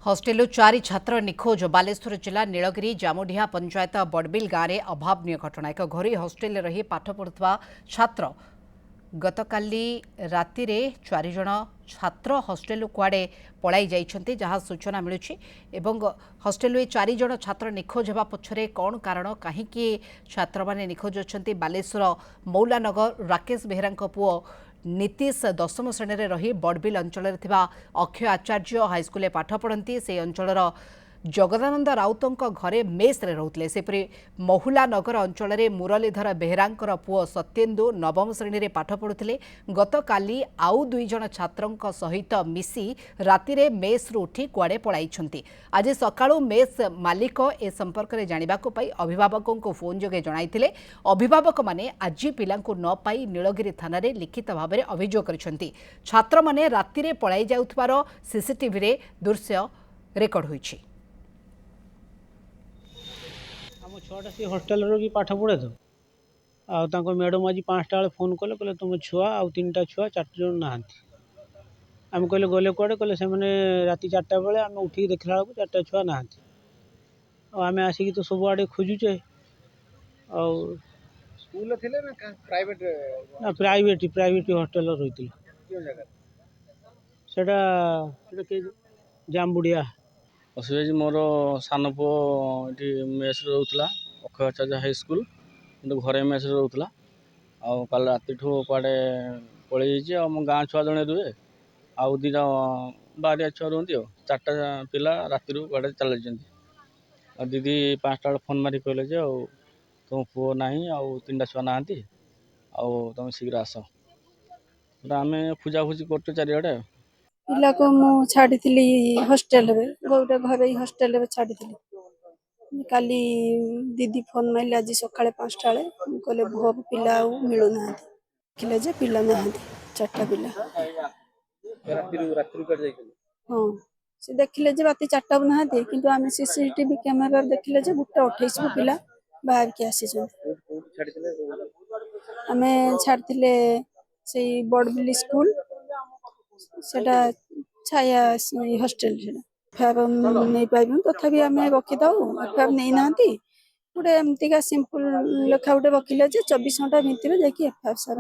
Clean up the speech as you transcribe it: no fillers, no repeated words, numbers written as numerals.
हस्टेलु 4 छात्र निखोज बालेश्वर जिला नीलगिरी जामुढिया पंचायत बड़बिल गाँव में अभावन घटना। एक घरोई हस्टेल रही पाठ पढ़ुवा छात्र गतकाली राति 4 जण छात्र हस्टेल कुआड़े पलाई जाइछन्ति जहाँ सूचना मिलुछि एवं हस्टेल 4 जण छात्र निखोज होगा पछरे कौन कारण कहीं छात्र माने निखोज अछन्ति। बालेश्वर मौलानगर राकेश बेहरा पुओ नीतीश 10म श्रेणी में रही बड़बिल अंचल अक्षय आचार्य हाईस्कल पाठ पढ़ती से अंचल जगदानंद राउतों घरे मेस रे रोते सेपरी महुला नगर अंचल मुरलीधर बेहरांकर पुओ सत्येन्दु 9म श्रेणी में पाठ पढ़ुते। गतकाली आउ 2 जण छात्रों सहित मिसी राति रे मेस रु उठी कुआड़े पलाई। आज सकाळु मेस मालिक ए संपर्क में जानिबा पाई अभिभावकों को फोन जोगे जणाइथिले। अभिभावक माने आज पिलांकु न पाई नीलगिरी थाना रे लिखित भाव में अभियोग करिसेंति। छात्र माने राति रे पलाई जाउथबार सीसीटीवी रे दृश्य रेकर्ड होईछि। आम छुआटा सी हस्टेल भी पाठ पढ़े तो आउ मैडम आज 5टा बेले फोन कले कहले तुम छुआ आउ 3टा छुआ 4 जन ना आम कहले गले कुआड़े कहले से मैंने राति 4टा बेले आम उठिक देखला बेलू 4टा छुआ ना आम आसिक तो सब आड़े खोजुचे स्कूल थिले ना प्राइवेट ना प्राइवेट हस्टेल रही सेटा जामबुड़िया असुविधा मोर सान पु ये मेस रोला अक्षय आचार्य हाईस्कल कि घरे मेस रोला आल राति कड़े पलि मो गाँ छुआ जड़े रुहे आउ 2टा बारिया छुआ रुहति 4टा पिला राति कड़े चल दीदी 5टा बेले फोन मारिक कहले तुम पुओ ना आउ 3टा छुआ ना तुम शीघ्र आस आम खोजाखोजी कर चारिड़े पिला को मु छाड़ी हस्टेल गोटे घर हस्टेल छाड़ी काली दीदी फोन मारे आज सका 5टा बेले कहले भुआ पिला मिलू ना जे पिला ना 4टा पिला हाँ से देखिले जे राति 4टा ना कि आम सीसीटीवी कैमेरा देखिले जे 1:28 को पिला बाहर के आसी आम छाड़े से बड़बिल स्कूल सेटा छाया हस्टेल एफआईआर नहीं पाइबू तथापि आम रखी था एफआईआर नहीं ना गोटे एमतीका सिंपल लेखा गोटे रखिले 24 घंटा भितर जाकि एफआईआर सार